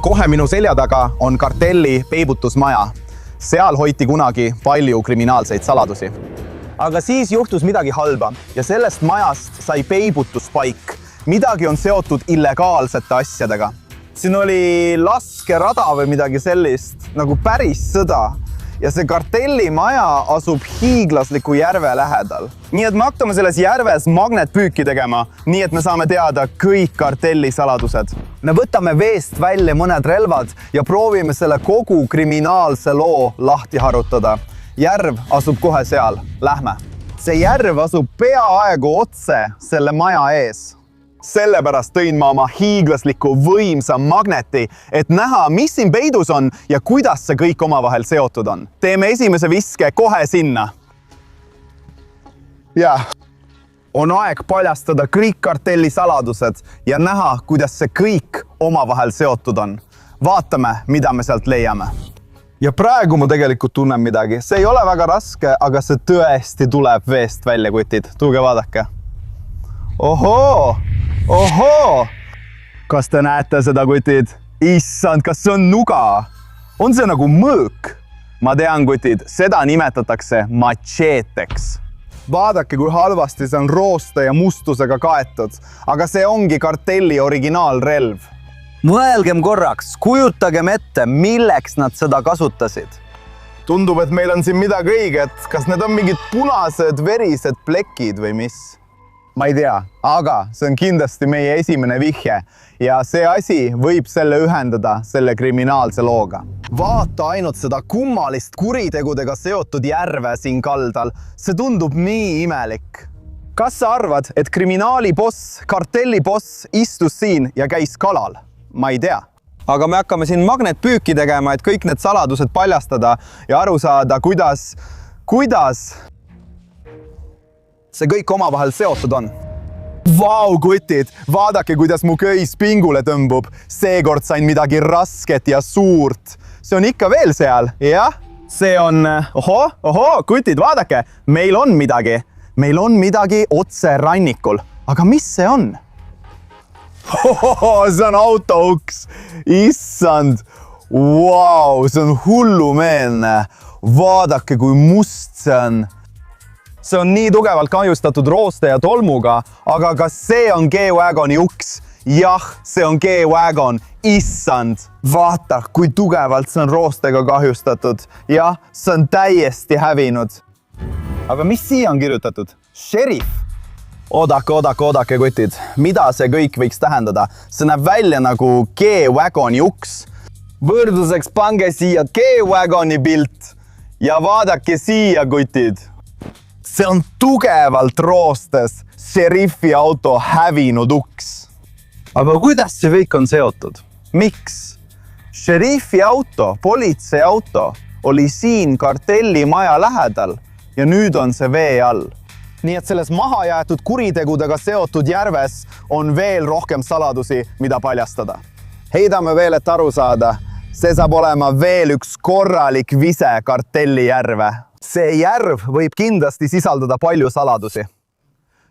Kohe minu selja taga on kartelli peibutusmaja. Seal hoiti kunagi palju kriminaalseid saladusi. Aga siis juhtus midagi halba ja sellest majast sai peibutuspaik. Midagi on seotud illegaalsete asjadega. Siin oli laskerada või midagi sellist, nagu päris sõda. Ja see kartellimaja asub hiiglasliku järve lähedal. Nii et me hakkame selles järves magnetpüüki tegema, nii et me saame teada kõik kartelli saladused. Me võtame veest välja mõned relvad ja proovime selle kogu kriminaalse loo lahti harutada. Järv asub kohe seal. Lähme. See järv asub peaaegu otse selle maja ees. Sellepärast tõin ma oma hiiglasliku võimsa magneti, et näha, mis siin peidus on ja kuidas see kõik omavahel seotud on. Teeme esimese viske kohe sinna. Ja on aeg paljastada kõik kartelli saladused ja näha, kuidas see kõik omavahel seotud on. Vaatame, mida me sealt leiame. Ja praegu ma tegelikult tunnen midagi. See ei ole väga raske, aga see tõesti tuleb veest välja, kutid. Tulge vaadake. Ohoo! Ohoo! Kas te näete seda, kutid? Issand, kas see on nuga? On see nagu mõõk? Ma tean, kutid, seda nimetatakse macheeteks. Vaadake, kui halvasti see on rooste ja mustusega kaetud, aga see ongi kartelli originaalrelv. Mõelgem korraks, kujutagem ette, milleks nad seda kasutasid. Tundub, et meil on siin midagi õiget. Kas need on mingid punased, verised plekid või mis? Ma ei tea, aga see on kindlasti meie esimene vihje ja see asi võib selle ühendada selle kriminaalse looga. Vaata ainult seda kummalist kuritegudega seotud järve siin kaldal. See tundub nii imelik. Kas sa arvad, et kriminaali boss, kartelli boss istus siin ja käis kalal? Ma ei tea. Aga me hakkame siin magnetpüüki tegema, et kõik need saladused paljastada ja aru saada, kuidas see kõik omavahel seotud on. Vau, kutid! Vaadake, kuidas mu köis pingule tõmbub. Seekord sain midagi rasket ja suurt. See on ikka veel seal, jah? See on... Ohoo, kutid, vaadake! Meil on midagi. Meil on midagi otse rannikul. Aga mis see on? See on autouks. Issand! Vau, see on hullumeelne. Vaadake, kui must see on. See on nii tugevalt kahjustatud rooste ja tolmuga, aga kas see on G-Wagoni uks? Jah, see on G-Wagon. Issand! Vaata, kui tugevalt see on roostega kahjustatud. Jah, see on täiesti hävinud. Aga mis siia on kirjutatud? Sheriff! Oodake, kutid. Mida see kõik võiks tähendada? See näeb välja nagu G-Wagoni uks. Võrdluseks pange siia G-Wagoni pilt ja vaadake siia, kutid. See on tugevalt roostes šerifi auto hävinud uks. Aga kuidas see kõik on seotud? Miks? Šerifi auto, politsei auto oli siin kartelli maja lähedal ja nüüd on see vee all. Nii et selles mahajäetud kuritegudega seotud järves on veel rohkem saladusi, mida paljastada. Heidame veel, et aru saada. See saab olema veel üks korralik vise kartelli järve. See järv võib kindlasti sisaldada palju saladusi.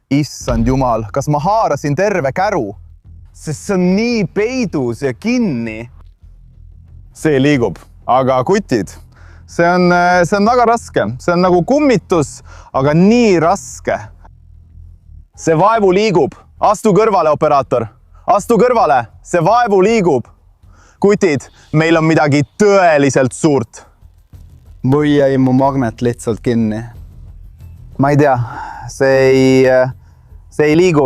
Issand jumal, kas ma haarasin terve käru? Sest see on nii peidus ja kinni. See liigub, aga kutid, see on väga raske. See on nagu kummitus, aga nii raske. See vaevu liigub. Astu kõrvale, operaator. Astu kõrvale. See vaevu liigub. Kutid, meil on midagi tõeliselt suurt. Või jäi mu magnet lihtsalt kinni. Ma ei tea, see ei liigu.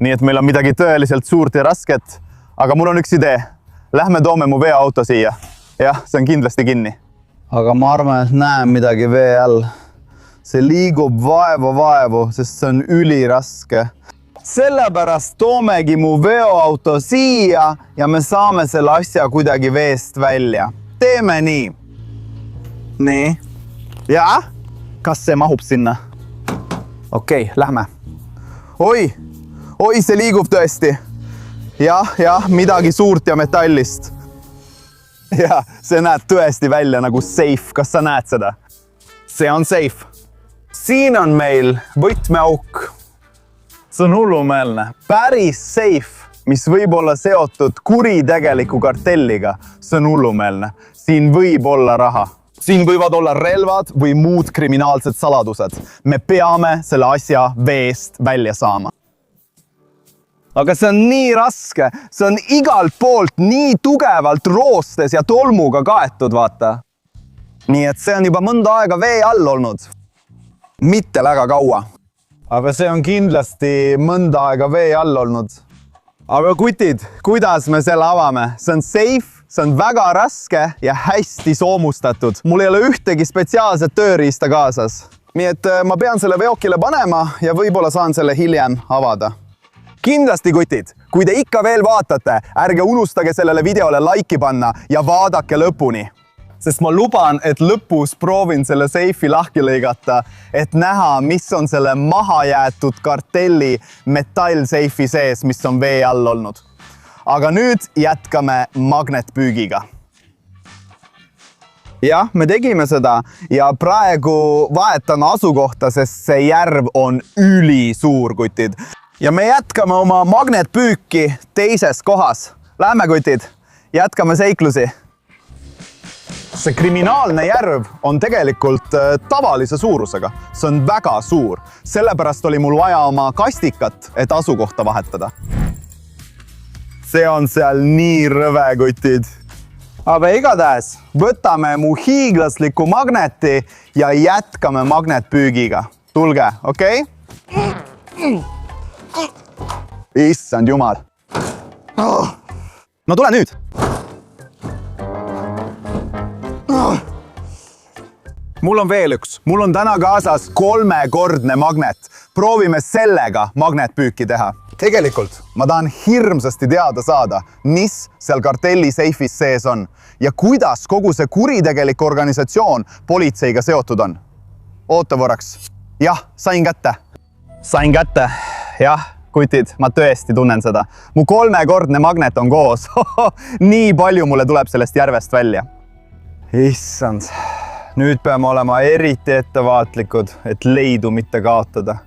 Nii et meil on midagi tõeliselt suurt ja rasket. Aga mul on üks idee. Lähme toome mu veoauto siia. Jah, see on kindlasti kinni. Aga ma arvan, et näen midagi vee all. See liigub vaevu, sest see on üliraske. Sellepärast toomegi mu veoauto siia ja me saame selle asja kuidagi veest välja. Teeme nii. Nii. Ja? Kas see mahub sinna? Okei, lähme. Oi, see liigub tõesti. Jah, midagi suurt ja metallist. Ja, see näeb tõesti välja nagu safe. Kas sa näed seda? See on safe. Siin on meil võtmeauk. See on hullumeelne. Päris safe. mis võib olla seotud kuritegeliku kartelliga. See on hullumeelne. Siin võib olla raha. Siin võivad olla relvad või muud kriminaalsed saladused. Me peame selle asja veest välja saama. Aga see on nii raske. See on igalt poolt nii tugevalt roostes ja tolmuga kaetud, vaata. Nii et see on juba mõnda aega vee all olnud. Mitte väga kaua. Aga see on kindlasti mõnda aega vee all olnud. Aga kutid, kuidas me selle avame? See on safe, see on väga raske ja hästi soomustatud. Mul ei ole ühtegi spetsiaalset tööriista kaasas. Nii et ma pean selle veokile panema ja võib-olla saan selle hiljem avada. Kindlasti, kutid, kui te ikka veel vaatate, ärge unustage sellele videole laiki panna ja vaadake lõpuni. Sest ma luban, et lõpus proovin selle seifi lahki lõigata, et näha, mis on selle mahajäetud kartelli metallseifi sees, mis on vee all olnud. Aga nüüd jätkame magnetpüügiga. Jah, me tegime seda ja praegu vahetan asukohta, sest see järv on ülisuur, kutid. Ja me jätkame oma magnetpüüki teises kohas. Lähme, kutid, jätkame seiklusi. See kriminaalne järv on tegelikult tavalise suurusega. See on väga suur. Sellepärast oli mul vaja oma kastikat, et asukohta vahetada. See on seal nii rõve, kutid. Aga igatahes võtame mu hiiglasliku magneti ja jätkame magnetpüügiga. Tulge, okei? Issand jumal. No tule nüüd. Mul on veel üks. Mul on täna kaasas 3-kordne magnet. Proovime sellega magnetpüüki teha. Tegelikult ma tahan hirmsasti teada saada, mis seal kartelli seifis sees on ja kuidas kogu see kuritegelik organisatsioon politseiga seotud on. Oota korraks. Jah, sain kätte. Sain kätte. Jah, kutid, ma tõesti tunnen seda. Mu 3-kordne magnet on koos. Nii palju mulle tuleb sellest järvest välja. Issand, nüüd peame olema eriti ettevaatlikud, et leidu mitte kaotada.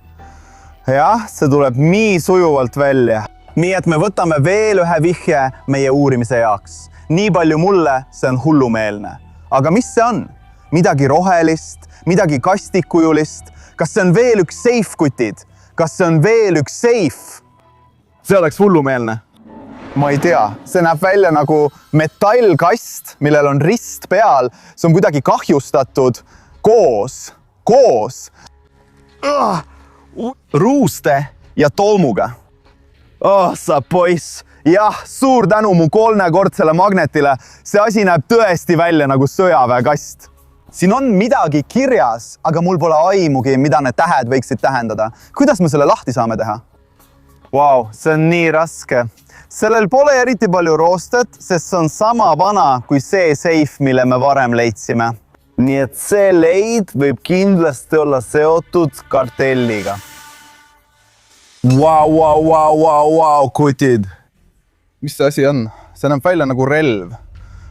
Jah, see tuleb nii sujuvalt välja. Nii et me võtame veel ühe vihje meie uurimise jaoks. Nii palju mulle, see on hullumeelne. Aga mis see on? Midagi rohelist, midagi kastikujulist? Kas see on veel üks seif, kutid? Kas see on veel üks seif? See oleks hullumeelne. Ma ei tea, see näeb välja nagu metallkast, millel on rist peal. See on kuidagi kahjustatud koos. Ruuste ja tolmuga. Sa poiss. Jah, suur tänu mu 3-kordsele magnetile. See asi näeb tõesti välja nagu sõjaväekast. Siin on midagi kirjas, aga mul pole aimugi, mida need tähed võiksid tähendada. Kuidas me selle lahti saame teha? Vau, see on nii raske. Sellel pole eriti palju roostet, sest see on sama vana kui see seif, mille me varem leidsime. Nii et see leid võib kindlasti olla seotud kartelliga. Vau, kutid. Mis see asi on? See näeb välja nagu relv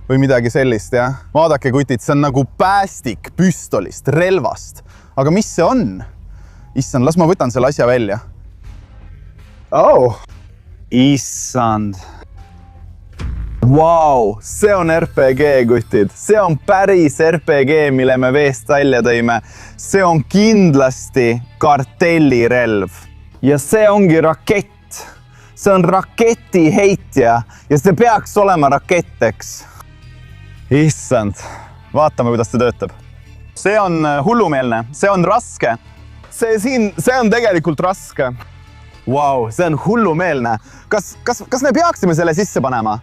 või midagi sellist, jah? Vaadake, kutid, see on nagu päästik püstolist, relvast. Aga mis see on? Issand, las ma võtan selle asja välja. Issand. Vau, see on RPG, kutid. See on päris RPG, mille me veest välja tõime. See on kindlasti kartellirelv. Ja see ongi rakett. See on raketiheitja ja see peaks olema raketteks. Issand, vaatame, kuidas see töötab. See on hullumeelne, see on raske. See on tegelikult raske. Vau, see on hullumeelne. Kas me peaksime selle sisse panema?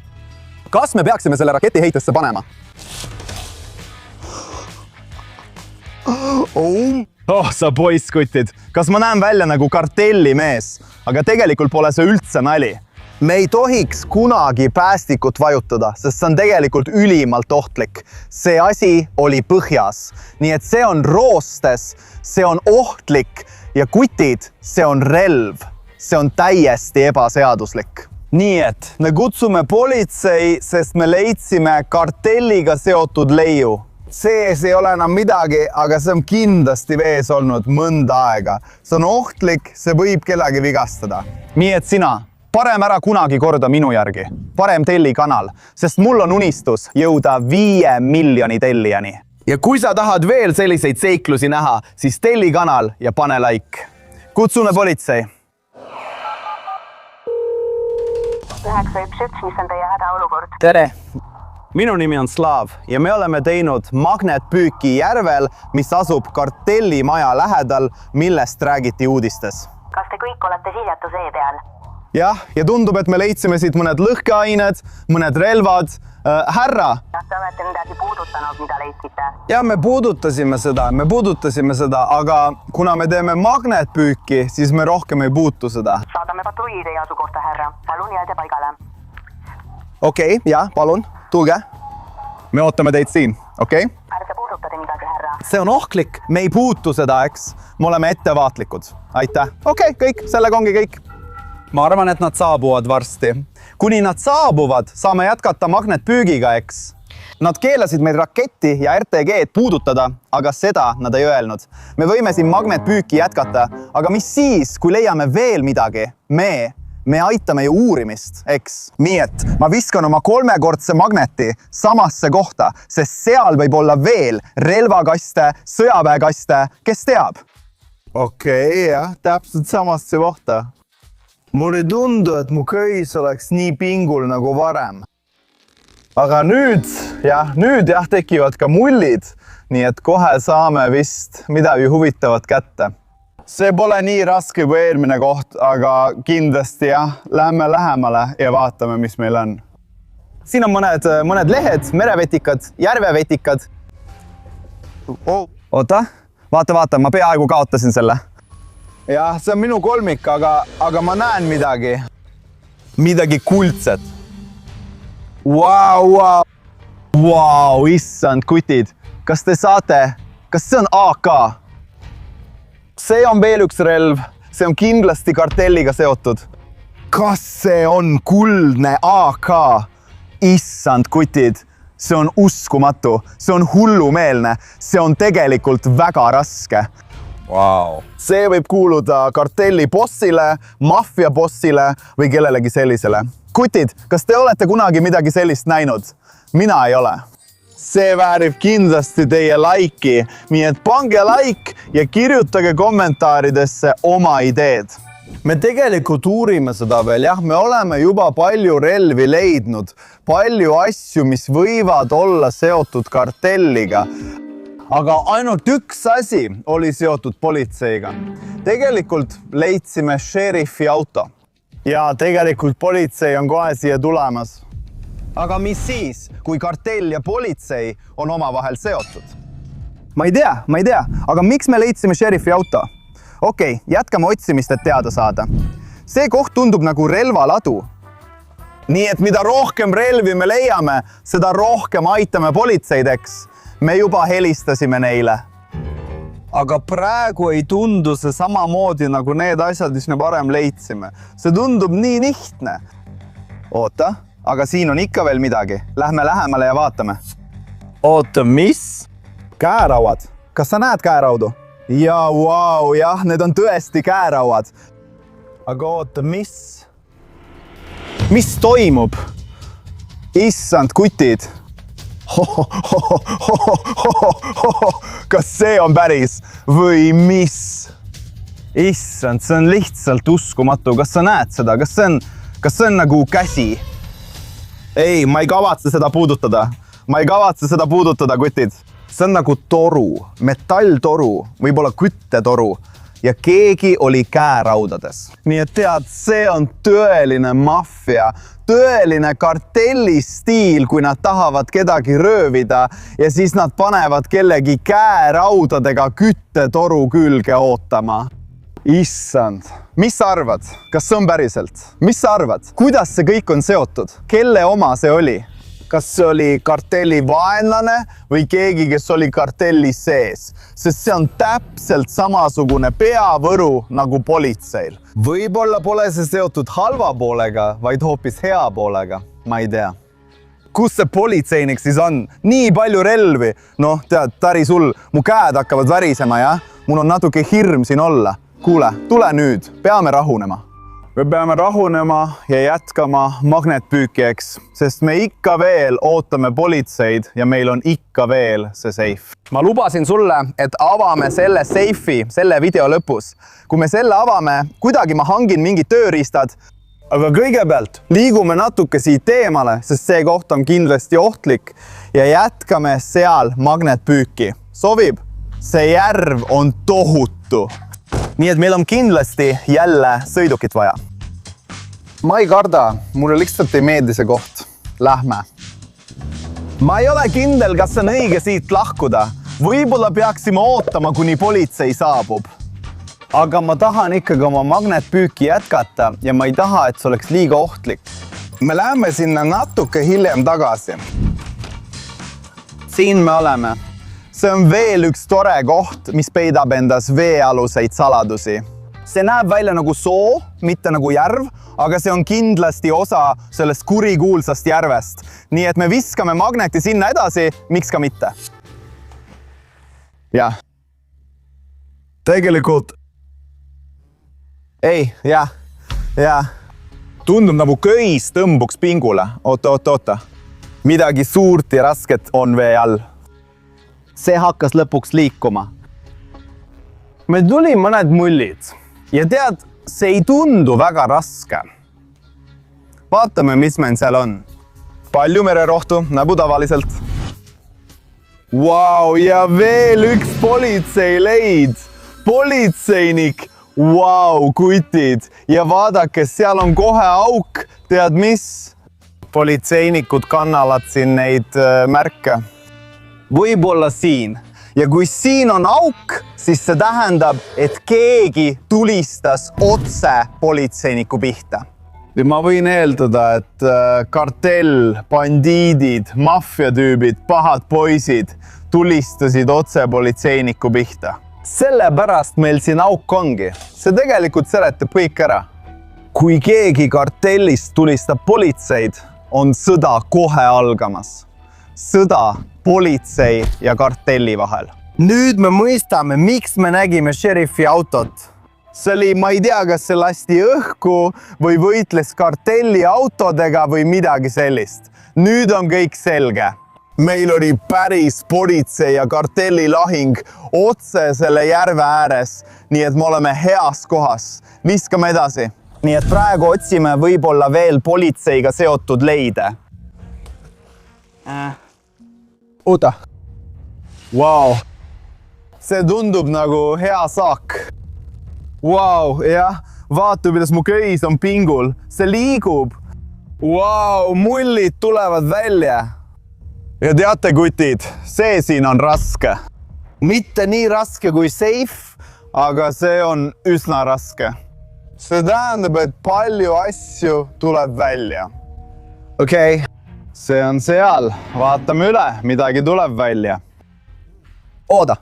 Kas me peaksime selle raketiheitesse panema? Sa poisskutid. Kas ma näen välja nagu kartellimees? Aga tegelikult pole see üldse nali. Me ei tohiks kunagi päästikut vajutada, sest see on tegelikult ülimalt ohtlik. See asi oli põhjas. Nii et see on roostes, see on ohtlik ja kutid, see on relv. See on täiesti ebaseaduslik. Nii et me kutsume politsei, sest me leidsime kartelliga seotud leiu. Sees ei ole enam midagi, aga see on kindlasti vees olnud mõnda aega. See on ohtlik, see võib kellegi vigastada. Nii et sina, Parem ära kunagi korda minu järgi. Parem telli kanal, sest mul on unistus jõuda 5 miljoni tellijani. Ja kui sa tahad veel selliseid seiklusi näha, siis telli kanal ja pane like. Kutsume politsei. 911, mis on teie hädaolukord? Tere! Minu nimi on Slaav ja me oleme teinud magnetpüüki järvel, mis asub kartellimaja lähedal, millest räägiti uudistes. Kas te kõik olete Siljatuse peal? Jah, ja tundub, et me leidsime siit mõned lõhkeained, mõned relvad. Härra! Kas te olete midagi puudutanud, mida leidsite? Ja me puudutasime seda, aga kuna me teeme magnetpüüki, siis me rohkem ei puutu seda. Saadame patrulli teie asukohta, härra. Palun jääge paigale. Okei, jah, palun, tulge. Me ootame teid siin, okei? Ärge puudutate midagi, härra. See on ohtlik, me ei puutu seda, eks? Me oleme ettevaatlikud. Aitäh. Okei, kõik, sellega ongi kõik. Ma arvan, et nad saabuvad varsti. Kuni nad saabuvad, saame jätkata magnetpüügiga, eks? Nad keelasid meil raketti ja RTG-d puudutada, aga seda nad ei öelnud. Me võime siin magnetpüüki jätkata, aga mis siis, kui leiame veel midagi? Me aitame ju uurimist, eks? Nii et ma viskan oma 3-kordse magneti samasse kohta, sest seal võib olla veel relvakaste, sõjaväekaste, kes teab? Okei, jah, täpselt samasse kohta. Mul ei tundu, et mu köis oleks nii pingul nagu varem. Aga nüüd tekivad ka mullid, nii et kohe saame vist midagi huvitavat kätte. See pole nii raske kui eelmine koht, aga kindlasti jah, lähme lähemale ja vaatame, mis meil on. Siin on mõned lehed, merevetikad, järvevetikad. Oota, vaata, ma peaaegu kaotasin selle. Jah, see on minu kolmik, aga ma näen midagi. Midagi kuldset. Vau, issand kutid. Kas te saate? Kas see on AK? See on veel üks relv. See on kindlasti kartelliga seotud. Kas see on kuldne AK? Issand kutid. See on uskumatu. See on hullumeelne. See on tegelikult väga raske. Wow. See võib kuuluda kartelli bossile, maffia bossile või kellelegi sellisele. Kutid, kas te olete kunagi midagi sellist näinud? Mina ei ole. See väärib kindlasti teie like'i, nii et pange like ja kirjutage kommentaaridesse oma ideed. Me tegelikult uurime seda veel, jah, me oleme juba palju relvi leidnud, palju asju, mis võivad olla seotud kartelliga. Aga ainult üks asi oli seotud politseiga. Tegelikult leidsime šerifi auto. Ja tegelikult politsei on kohe siia tulemas. Aga mis siis, kui kartell ja politsei on omavahel seotud? Ma ei tea, aga miks me leidsime šerifi auto? Okei, jätkame otsimist, et teada saada. See koht tundub nagu relvaladu. Nii et mida rohkem relvi me leiame, seda rohkem aitame politseideks. Me juba helistasime neile. Aga praegu ei tundu see samamoodi nagu need asjad, mis me varem leidsime. See tundub nii lihtne. Oota, aga siin on ikka veel midagi. Lähme lähemale ja vaatame. Oota, mis? Käerauad. Kas sa näed käeraudu? Ja, vau, jah, need on tõesti käerauad. Aga oota, mis? Mis toimub? Issand kutid. Kas see on päris või mis? Issand, see on lihtsalt uskumatu. Kas sa näed seda? Kas see on nagu käsi? Ei, ma ei kavatse seda puudutada. Kutid. See on nagu toru, metalltoru, võib-olla küttetoru. Ja keegi oli käeraudades. Nii et tead, see on tõeline maffia, tõeline kartellistiil, kui nad tahavad kedagi röövida ja siis nad panevad kellegi käeraudadega küttetoru külge ootama. Issand, mis sa arvad? Kas see on päriselt? Mis sa arvad? Kuidas see kõik on seotud? Kelle oma see oli? Kas see oli kartelli vaenlane või keegi, kes oli kartelli sees? Sest see on täpselt samasugune peavõru nagu politseil. Võib-olla pole see seotud halva poolega, vaid hoopis hea poolega. Ma ei tea. Kus see politseinik siis on? Nii palju relvi. Noh, tead, Tari sul, mu käed hakkavad värisema, jah? Mul on natuke hirm siin olla. Kuule, tule nüüd. Peame rahunema. Me peame rahunema ja jätkama magnetpüüki, eks, sest me ikka veel ootame politseid ja meil on ikka veel see seif. Ma lubasin sulle, et avame selle seifi selle video lõpus. Kui me selle avame, kuidagi ma hangin mingid tööriistad. Aga kõigepealt liigume natuke siit eemale, sest see koht on kindlasti ohtlik ja jätkame seal magnetpüüki. Sobib? See järv on tohutu. Nii et meil on kindlasti jälle sõidukit vaja. Ma ei karda, mulle lihtsalt ei meeldi see koht. Lähme. Ma ei ole kindel, kas on õige siit lahkuda. Võib-olla peaksime ootama, kuni politsei saabub. Aga ma tahan ikkagi oma magnetpüüki jätkata ja ma ei taha, et see oleks liiga ohtlik. Me läheme sinna natuke hiljem tagasi. Siin me oleme. See on veel üks tore koht, mis peidab endas veealuseid saladusi. See näeb välja nagu soo, mitte nagu järv, aga see on kindlasti osa sellest kurikuulsast järvest. Nii et me viskame magneti sinna edasi, miks ka mitte. Jah. Tegelikult. Ei, jah. Tundub nagu köis tõmbuks pingule. Oota. Midagi suurt ja rasket on vee all. See hakkas lõpuks liikuma. Me tuli mõned mullid ja tead, see ei tundu väga raske. Vaatame, mis meil seal on. Palju mererohtu, nagu tavaliselt. Vau, ja veel üks politseileid. Politseinik. Vau, kutid. Ja vaadake, seal on kohe auk. Tead mis? Politseinikud kannavad siin neid märke. Võib-olla siin. Ja kui siin on auk, siis see tähendab, et keegi tulistas otse politseiniku pihta. Ja ma võin eeldada, et kartell, bandiidid, maffiatüübid, pahad poisid tulistasid otse politseiniku pihta. Sellepärast meil siin auk ongi. See tegelikult seletab kõik ära. Kui keegi kartellist tulistab politseid, on sõda kohe algamas. Sõda politsei ja kartelli vahel. Nüüd me mõistame, miks me nägime šerifi autot. See oli, ma ei tea, kas see lasti õhku või võitles kartelli autodega või midagi sellist. Nüüd on kõik selge. Meil oli päris politsei ja kartelli lahing otse selle järve ääres, nii et me oleme heas kohas. Viskame edasi. Nii et praegu otsime võib-olla veel politseiga seotud leide. Oota. Vau. See tundub nagu hea saak. Vau, jah. Vaata, kuidas mu köis on pingul. See liigub. Vau, mullid tulevad välja. Ja teate, kutid, see siin on raske. Mitte nii raske kui seif, aga see on üsna raske. See tähendab, et palju asju tuleb välja. Okei. See on seal. Vaatame üle, midagi tuleb välja. Ooda.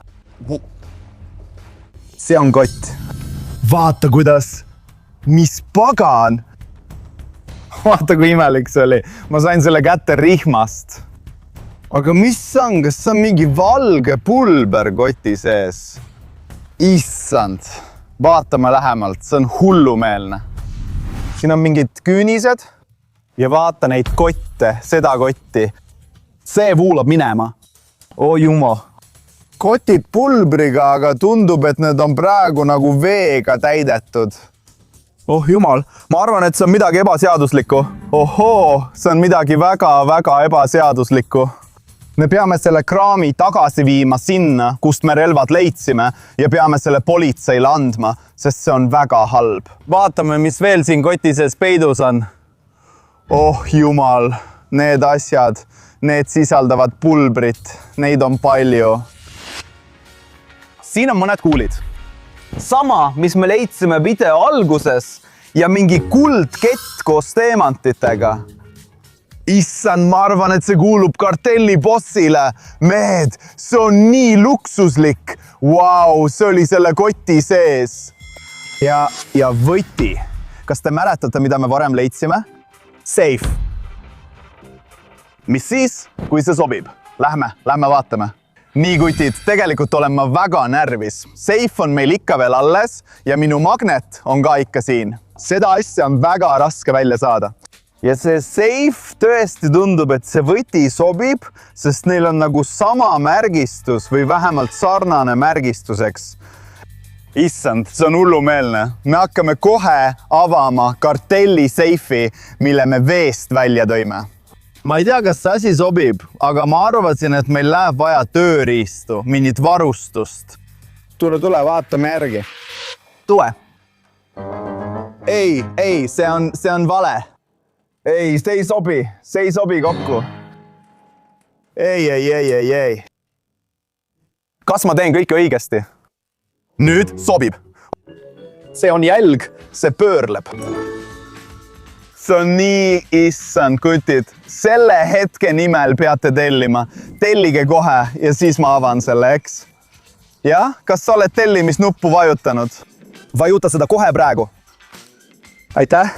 See on kott. Vaata, kuidas. Mis pagan. Vaata, kui imelik see oli. Ma sain selle kätte rihmast. Aga mis on? Kas see on mingi valge pulber koti sees? Issand. Vaatame lähemalt. See on hullumeelne. Siin on mingid küünised. Ja vaata neid kotte, seda kotti. See vuulab minema. Oo jumo. Kotid pulbriga, aga tundub, et need on praegu nagu veega täidetud. Oh jumal, ma arvan, et see on midagi ebaseaduslikku. Ohoo, see on midagi väga ebaseaduslikku. Me peame selle kraami tagasi viima sinna, kust me relvad leidsime ja peame selle politseile andma, sest see on väga halb. Vaatame, mis veel siin koti sees peidus on. Oh jumal, need asjad, need sisaldavad pulbrit, neid on palju. Siin on mõned kuulid. Sama, mis me leidsime video alguses ja mingi kuldkett koos teemantitega. Issand, ma arvan, et see kuulub kartelli bossile. Mehed, see on nii luksuslik. Vau, see oli selle koti sees. Ja võti. Kas te mäletate, mida me varem leidsime? Safe. Mis siis, kui see sobib? Lähme vaatame. Nii kutid, tegelikult olen ma väga närvis. Safe on meil ikka veel alles ja minu magnet on ka ikka siin. Seda asja on väga raske välja saada. Ja see seif tõesti tundub, et see võti sobib, sest neil on nagu sama märgistus või vähemalt sarnane märgistuseks. Issand, see on hullumeelne. Me hakkame kohe avama kartelli seifi, mille me veest välja tõime. Ma ei tea, kas see asi sobib, aga ma arvasin, et meil läheb vaja tööriistu, mingit varustust. Tule, vaatame järgi. Tule. Ei, see on vale. Ei, see ei sobi kokku. Ei. Kas ma teen kõike õigesti? Nüüd sobib. See on jälg, see pöörleb. See on nii, issand kutid. Selle hetke nimel peate tellima. Tellige kohe ja siis ma avan selle, eks? Jah, kas sa oled tellimisnuppu vajutanud? Vajuta seda kohe praegu. Aitäh.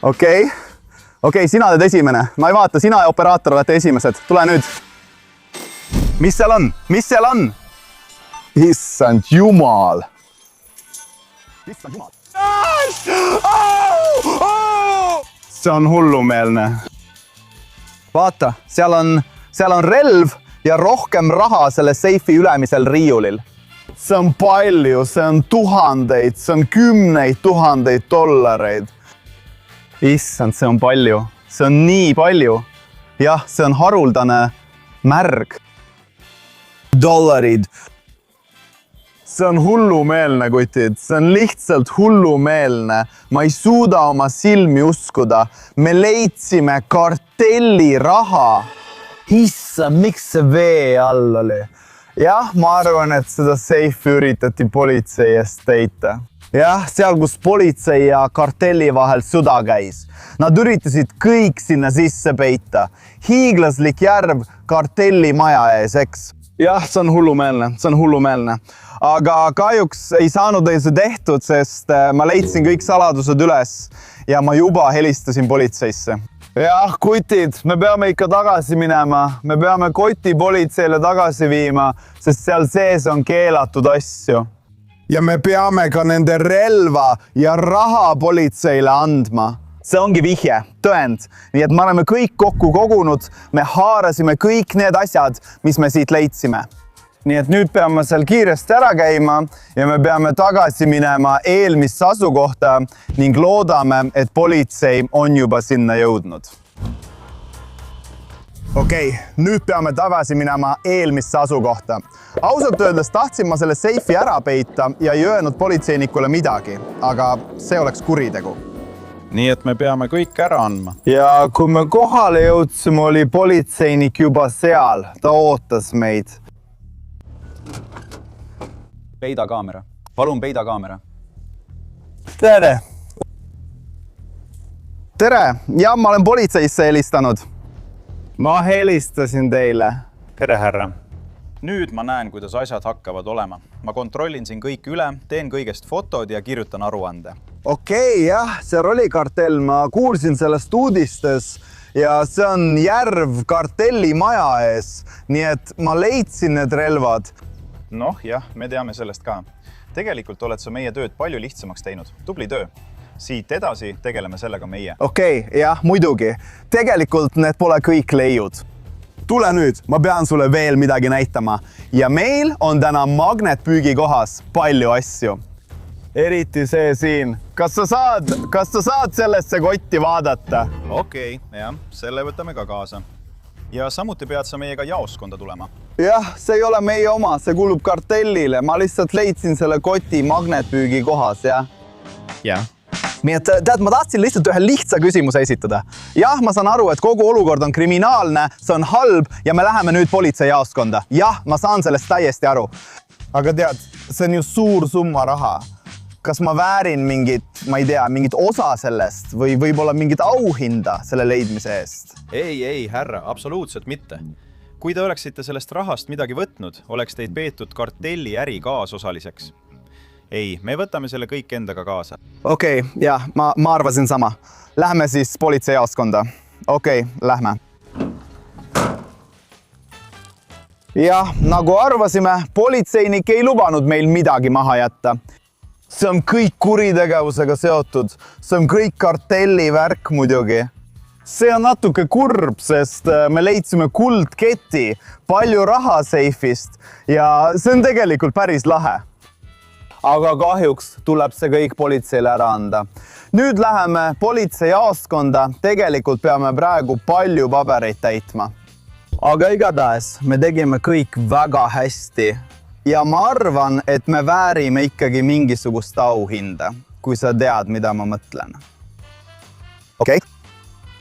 Okei, sina oled esimene. Ma ei vaata, sina ja operaator olete esimesed. Tule nüüd. Mis seal on? Issand jumal. See on hullumeelne. Vaata, seal on relv ja rohkem raha selle seifi ülemisel riiulil. See on palju, see on tuhandeid, see on 10 000 dollareid. Issand, see on palju. See on nii palju. Jah, see on haruldane märg. Dollarid. See on hullumeelne, kutid. See on lihtsalt hullumeelne. Ma ei suuda oma silmi uskuda. Me leidsime kartelli raha. Issand, miks see vee all oli? Jah, ma arvan, et seda seifi üritati politsei eest peita. Jah, seal, kus politsei ja kartelli vahel sõda käis. Nad üritasid kõik sinna sisse peita. Hiiglaslik järv kartelli maja ees, eks? Jah, see on hullumeelne. Aga kahjuks ei saanud neil see tehtud, sest ma leidsin kõik saladused üles ja ma juba helistasin politseisse. Jah, kutid, me peame ikka tagasi minema. Me peame koti politseile tagasi viima, sest seal sees on keelatud asju. Ja me peame ka nende relva ja raha politseile andma. See ongi vihje, tõend. Nii et me oleme kõik kokku kogunud, me haarasime kõik need asjad, mis me siit leidsime. Nii et nüüd peame seal kiiresti ära käima ja me peame tagasi minema eelmisse asukohta ning loodame, et politsei on juba sinna jõudnud. Okei, nüüd peame tagasi minema eelmisse asukohta. Ausalt öeldes tahtsin ma selle seifi ära peita ja ei öelnud politseinikule midagi, aga see oleks kuritegu. Nii et me peame kõik ära andma. Ja kui me kohale jõudsime, oli politseinik juba seal. Ta ootas meid. Peida kaamera. Palun peida kaamera. Tere! Tere! Ja ma olen politseisse helistanud. Ma helistasin teile. Tere, härra. Nüüd ma näen, kuidas asjad hakkavad olema. Ma kontrollin siin kõik üle, teen kõigest fotod ja kirjutan aruande. Okei, jah, see oli kartell. Ma kuulsin sellest uudistes ja see on järv kartelli maja ees. Nii et ma leidsin need relvad. Noh, jah, me teame sellest ka. Tegelikult oled sa meie tööd palju lihtsamaks teinud. Tubli töö. Siit edasi tegeleme sellega meie. Okei, jah, muidugi. Tegelikult need pole kõik leiud. Tule nüüd, ma pean sulle veel midagi näitama. Ja meil on täna magnetpüügi kohas palju asju. Eriti see siin. Kas sa saad sellesse kotti vaadata? Okei, jah, selle võtame ka kaasa. Ja samuti pead sa meiega jaoskonda tulema. Jah, see ei ole meie oma, see kuulub kartellile. Ma lihtsalt leidsin selle koti magnetpüügi kohas, jah? Jah. Nii et tead, ma tahtsin lihtsalt ühe lihtsa küsimuse esitada. Jah, ma saan aru, et kogu olukord on kriminaalne, see on halb ja me läheme nüüd politsei jaoskonda. Jah, ma saan sellest täiesti aru. Aga tead, see on ju suur summa raha. Kas ma väärin mingit osa sellest või võib-olla mingit auhinda selle leidmise eest? Ei, härra, absoluutselt mitte. Kui te oleksite sellest rahast midagi võtnud, oleks teid peetud kartelli äri kaasosaliseks. Ei, me võtame selle kõik endaga kaasa. Okei, jah, ma arvasin sama. Lähme siis politsei jaoskonda. Okei, lähme. Jah, nagu arvasime, politseinik ei lubanud meil midagi maha jätta. see on kõik kuritegevusega seotud, see on kõik kartellivärk muidugi. See on natuke kurb, sest me leidsime kuldketi, palju raha seifist ja see on tegelikult päris lahe. Aga kahjuks tuleb see kõik politseile ära anda. Nüüd läheme politseijaoskonda, tegelikult peame praegu palju pabereid täitma. Aga igatahes me tegime kõik väga hästi ja ma arvan, et me väärime ikkagi mingisugust auhinda, kui sa tead, mida ma mõtlen. Okei?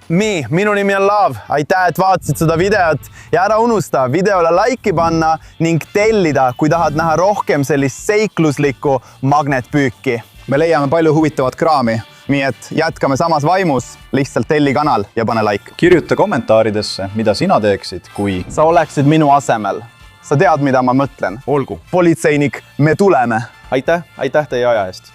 Minu nimi on Laav, aitäh, et vaatasid seda videot ja ära unusta videole laiki panna ning tellida, kui tahad näha rohkem sellist seikluslikku magnetpüüki. Me leiame palju huvitavat kraami, nii et jätkame samas vaimus, lihtsalt telli kanal ja pane like. Kirjuta kommentaaridesse, mida sina teeksid, kui sa oleksid minu asemel. Sa tead, mida ma mõtlen. Olgu. Politseinik, me tuleme. Aitäh teie aja eest.